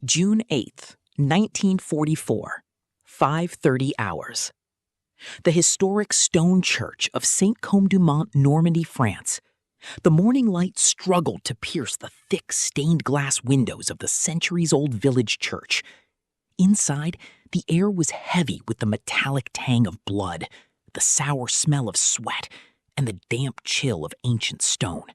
June 8th, 1944, 5:30 hours. The historic stone church of Saint-Côme-du-Mont, Normandy, France. The morning light struggled to pierce the thick stained glass windows of the centuries-old village church. Inside, the air was heavy with the metallic tang of blood, the sour smell of sweat, and the damp chill of ancient stone.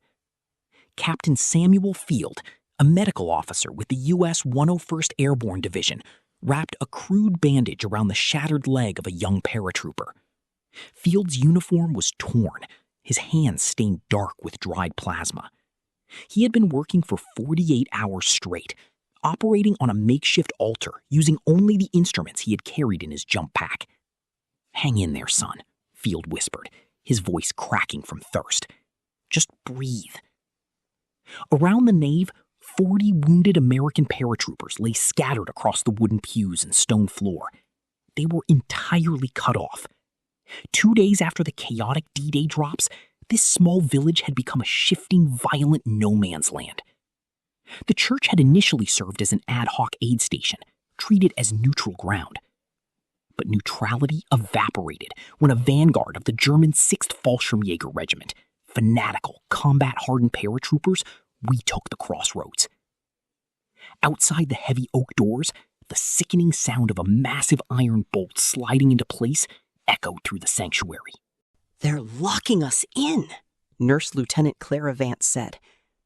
Captain Samuel Field, a medical officer with the U.S. 101st Airborne Division, wrapped a crude bandage around the shattered leg of a young paratrooper. Field's uniform was torn, his hands stained dark with dried plasma. He had been working for 48 hours straight, operating on a makeshift altar using only the instruments he had carried in his jump pack. "Hang in there, son," Field whispered, his voice cracking from thirst. "Just breathe." Around the nave, 40 wounded American paratroopers lay scattered across the wooden pews and stone floor. They were entirely cut off. 2 days after the chaotic D-Day drops, this small village had become a shifting, violent no-man's land. The church had initially served as an ad hoc aid station, treated as neutral ground. But neutrality evaporated when a vanguard of the German 6th Fallschirmjäger Regiment, fanatical, combat-hardened paratroopers, retook the crossroads. Outside the heavy oak doors, the sickening sound of a massive iron bolt sliding into place echoed through the sanctuary. "They're locking us in," Nurse Lieutenant Clara Vance said,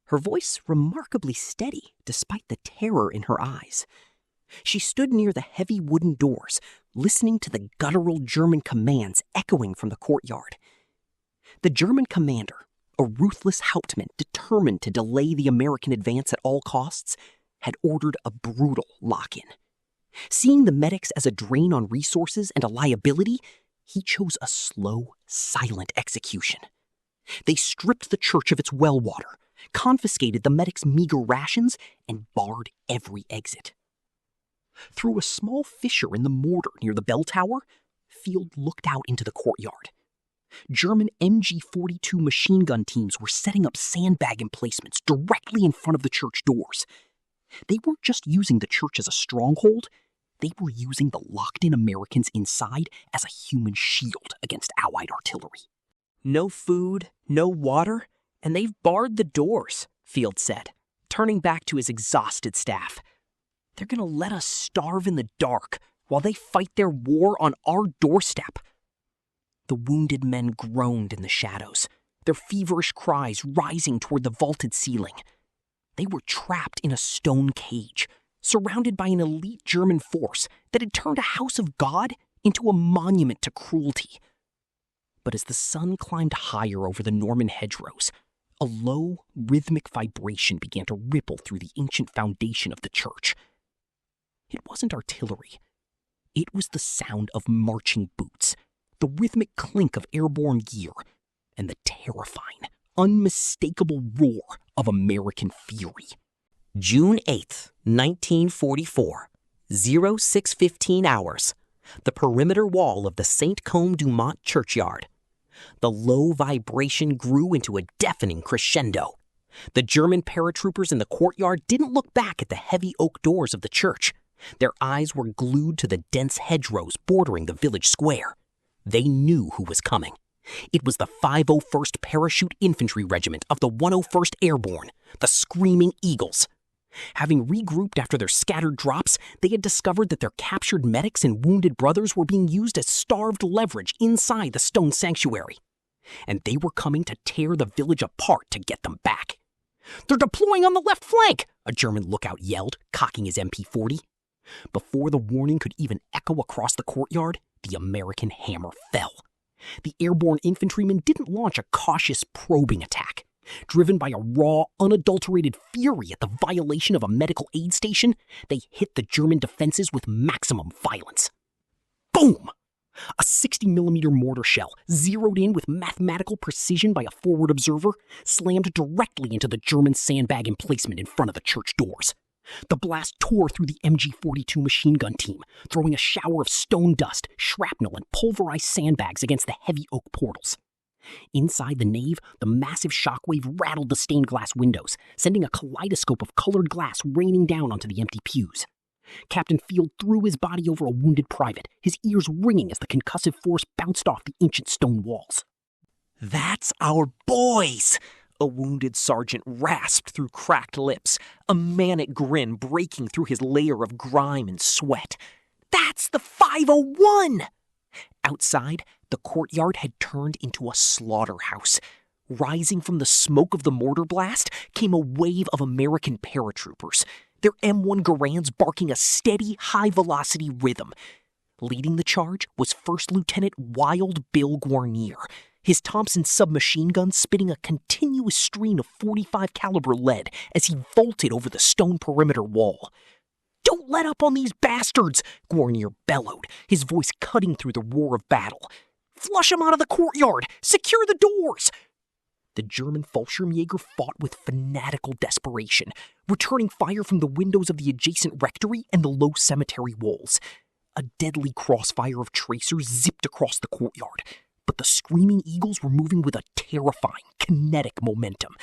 her voice remarkably steady despite the terror in her eyes. She stood near the heavy wooden doors, listening to the guttural German commands echoing from the courtyard. The German commander, a ruthless Hauptmann determined to delay the American advance at all costs, had ordered a brutal lock-in. Seeing the medics as a drain on resources and a liability, he chose a slow, silent execution. They stripped the church of its well water, confiscated the medics' meager rations, and barred every exit. Through a small fissure in the mortar near the bell tower, Field looked out into the courtyard. German MG-42 machine gun teams were setting up sandbag emplacements directly in front of the church doors. They weren't just using the church as a stronghold, they were using the locked-in Americans inside as a human shield against Allied artillery. "No food, no water, and they've barred the doors," Field said, turning back to his exhausted staff. "They're gonna let us starve in the dark while they fight their war on our doorstep." The wounded men groaned in the shadows, their feverish cries rising toward the vaulted ceiling. They were trapped in a stone cage, surrounded by an elite German force that had turned a house of God into a monument to cruelty. But as the sun climbed higher over the Norman hedgerows, a low, rhythmic vibration began to ripple through the ancient foundation of the church. It wasn't artillery. It was the sound of marching boots, the rhythmic clink of airborne gear, and the terrifying, unmistakable roar of American fury. June 8th, 1944, 06:15 hours. The perimeter wall of the Saint-Côme-du-Mont churchyard. The low vibration grew into a deafening crescendo. The German paratroopers in the courtyard didn't look back at the heavy oak doors of the church. Their eyes were glued to the dense hedgerows bordering the village square. They knew who was coming. It was the 501st Parachute Infantry Regiment of the 101st Airborne, the Screaming Eagles. Having regrouped after their scattered drops, they had discovered that their captured medics and wounded brothers were being used as starved leverage inside the stone sanctuary. And they were coming to tear the village apart to get them back. "They're deploying on the left flank!" a German lookout yelled, cocking his MP-40. Before the warning could even echo across the courtyard, the American hammer fell. The airborne infantrymen didn't launch a cautious, probing attack. Driven by a raw, unadulterated fury at the violation of a medical aid station, they hit the German defenses with maximum violence. Boom! A 60mm mortar shell, zeroed in with mathematical precision by a forward observer, slammed directly into the German sandbag emplacement in front of the church doors. The blast tore through the MG-42 machine gun team, throwing a shower of stone dust, shrapnel, and pulverized sandbags against the heavy oak portals. Inside the nave, the massive shockwave rattled the stained glass windows, sending a kaleidoscope of colored glass raining down onto the empty pews. Captain Field threw his body over a wounded private, his ears ringing as the concussive force bounced off the ancient stone walls. "That's our boys!" a wounded sergeant rasped through cracked lips, a manic grin breaking through his layer of grime and sweat. "That's the 501!" Outside, the courtyard had turned into a slaughterhouse. Rising from the smoke of the mortar blast came a wave of American paratroopers, their M1 Garands barking a steady, high-velocity rhythm. Leading the charge was First Lieutenant Wild Bill Guarnier, his Thompson submachine gun spitting a continuous stream of .45 caliber lead as he vaulted over the stone perimeter wall. "Don't let up on these bastards!" Guarnier bellowed, his voice cutting through the roar of battle. "Flush them out of the courtyard! Secure the doors!" The German Fallschirmjäger fought with fanatical desperation, returning fire from the windows of the adjacent rectory and the low cemetery walls. A deadly crossfire of tracers zipped across the courtyard, but the Screaming Eagles were moving with a terrifying, kinetic momentum.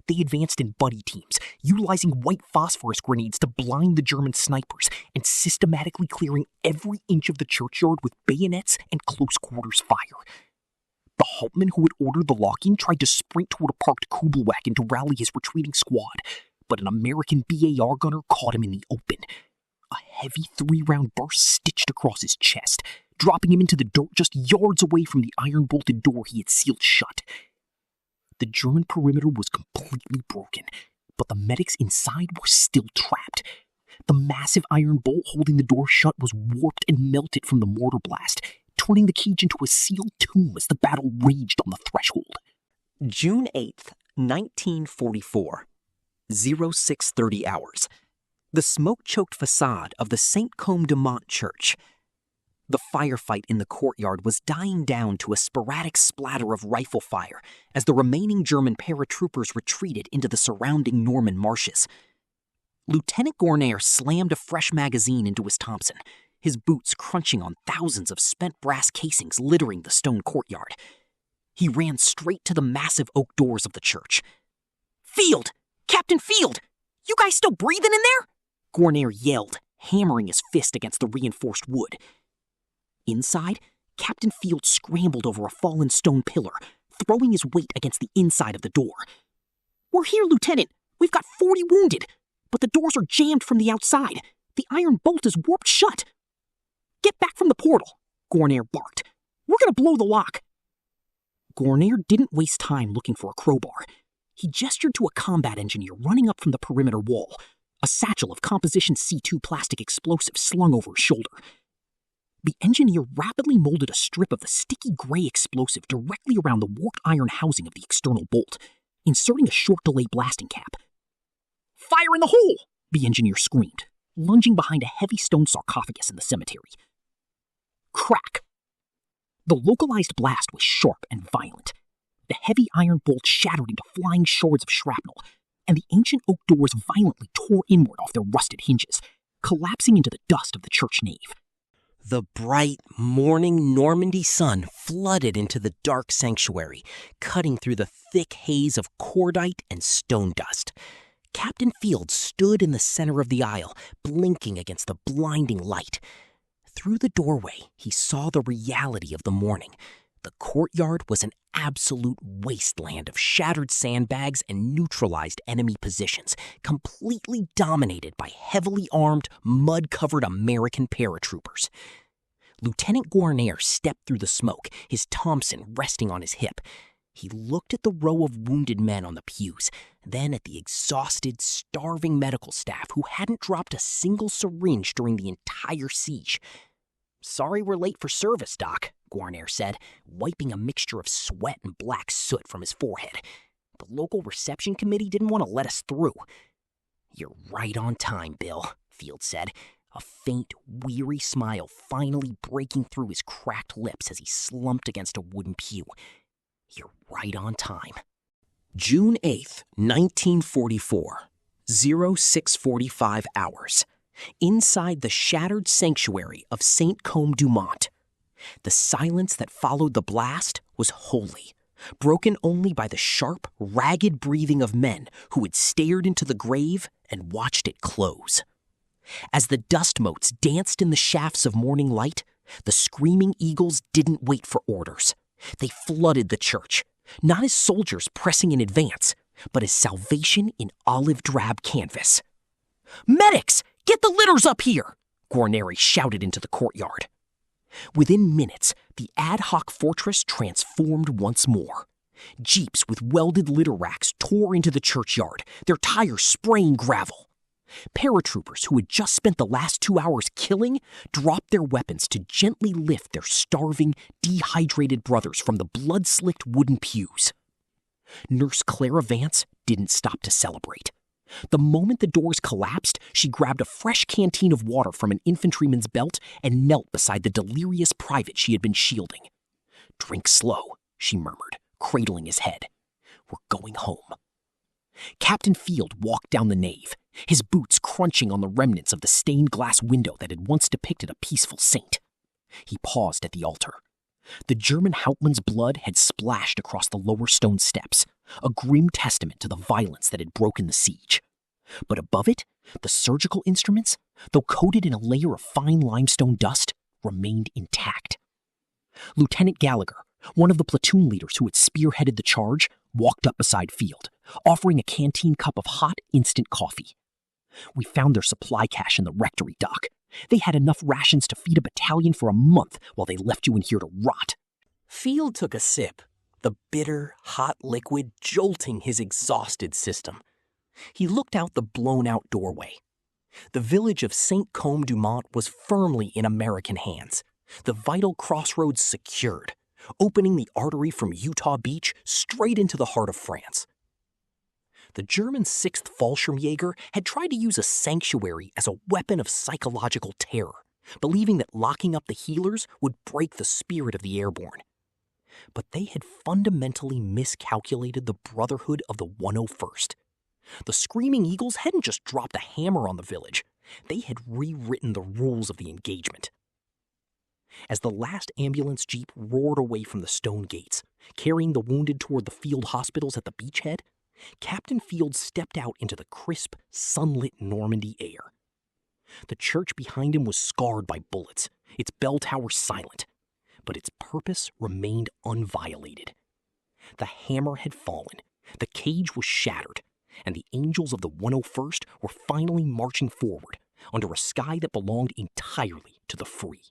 They advanced in buddy teams, utilizing white phosphorus grenades to blind the German snipers and systematically clearing every inch of the churchyard with bayonets and close-quarters fire. The Hauptmann who had ordered the lock-in tried to sprint toward a parked Kubelwagen to rally his retreating squad, but an American BAR gunner caught him in the open. A heavy 3-round burst stitched across his chest, dropping him into the dirt just yards away from the iron-bolted door he had sealed shut. The German perimeter was completely broken, but the medics inside were still trapped. The massive iron bolt holding the door shut was warped and melted from the mortar blast, turning the cage into a sealed tomb as the battle raged on the threshold. June 8th, 1944. 0630 hours. The smoke-choked facade of the St. Côme du Mont Church. The firefight in the courtyard was dying down to a sporadic splatter of rifle fire as the remaining German paratroopers retreated into the surrounding Norman marshes. Lieutenant Guarnier slammed a fresh magazine into his Thompson, his boots crunching on thousands of spent brass casings littering the stone courtyard. He ran straight to the massive oak doors of the church. "Field! Captain Field! You guys still breathing in there?" Guarnier yelled, hammering his fist against the reinforced wood. Inside, Captain Field scrambled over a fallen stone pillar, throwing his weight against the inside of the door. "We're here, Lieutenant. We've got 40 wounded, but the doors are jammed from the outside. The iron bolt is warped shut." "Get back from the portal," Guarnier barked. "We're going to blow the lock." Guarnier didn't waste time looking for a crowbar. He gestured to a combat engineer running up from the perimeter wall, a satchel of composition C2 plastic explosives slung over his shoulder. The engineer rapidly molded a strip of the sticky gray explosive directly around the warped iron housing of the external bolt, inserting a short-delay blasting cap. "Fire in the hole!" the engineer screamed, lunging behind a heavy stone sarcophagus in the cemetery. Crack! The localized blast was sharp and violent. The heavy iron bolt shattered into flying shards of shrapnel, and the ancient oak doors violently tore inward off their rusted hinges, collapsing into the dust of the church nave. The bright morning Normandy sun flooded into the dark sanctuary, cutting through the thick haze of cordite and stone dust. Captain Field stood in the center of the aisle, blinking against the blinding light. Through the doorway, he saw the reality of the morning. The courtyard was an absolute wasteland of shattered sandbags and neutralized enemy positions, completely dominated by heavily armed, mud-covered American paratroopers. Lieutenant Guarnier stepped through the smoke, his Thompson resting on his hip. He looked at the row of wounded men on the pews, then at the exhausted, starving medical staff who hadn't dropped a single syringe during the entire siege. "Sorry we're late for service, Doc," Guarnier said, wiping a mixture of sweat and black soot from his forehead. "The local reception committee didn't want to let us through." "You're right on time, Bill," Field said, a faint, weary smile finally breaking through his cracked lips as he slumped against a wooden pew. "You're right on time." June 8th, 1944, 0645 hours. Inside the shattered sanctuary of St. Côme du Mont. The silence that followed the blast was holy, broken only by the sharp, ragged breathing of men who had stared into the grave and watched it close. As the dust motes danced in the shafts of morning light, the screaming eagles didn't wait for orders. They flooded the church, not as soldiers pressing in advance, but as salvation in olive-drab canvas. "Medics! Get the litters up here!" Guarneri shouted into the courtyard. Within minutes, the ad hoc fortress transformed once more. Jeeps with welded litter racks tore into the churchyard, their tires spraying gravel. Paratroopers who had just spent the last 2 hours killing dropped their weapons to gently lift their starving, dehydrated brothers from the blood-slicked wooden pews. Nurse Clara Vance didn't stop to celebrate. The moment the doors collapsed, she grabbed a fresh canteen of water from an infantryman's belt and knelt beside the delirious private she had been shielding. "Drink slow," she murmured, cradling his head. "We're going home." Captain Field walked down the nave, his boots crunching on the remnants of the stained glass window that had once depicted a peaceful saint. He paused at the altar. The German Hauptmann's blood had splashed across the lower stone steps, a grim testament to the violence that had broken the siege. But above it, the surgical instruments, though coated in a layer of fine limestone dust, remained intact. Lieutenant Gallagher, one of the platoon leaders who had spearheaded the charge, walked up beside Field, offering a canteen cup of hot, instant coffee. "We found their supply cache in the rectory, Doc. They had enough rations to feed a battalion for a month while they left you in here to rot." Field took a sip, the bitter, hot liquid jolting his exhausted system. He looked out the blown-out doorway. The village of St. Côme-du-Mont was firmly in American hands, the vital crossroads secured, opening the artery from Utah Beach straight into the heart of France. The German 6th Fallschirmjäger had tried to use a sanctuary as a weapon of psychological terror, believing that locking up the healers would break the spirit of the airborne. But they had fundamentally miscalculated the brotherhood of the 101st. The Screaming Eagles hadn't just dropped a hammer on the village, they had rewritten the rules of the engagement. As the last ambulance jeep roared away from the stone gates, carrying the wounded toward the field hospitals at the beachhead, Captain Field stepped out into the crisp, sunlit Normandy air. The church behind him was scarred by bullets, its bell tower silent, but its purpose remained unviolated. The hammer had fallen, the cage was shattered, and the angels of the 101st were finally marching forward under a sky that belonged entirely to the free.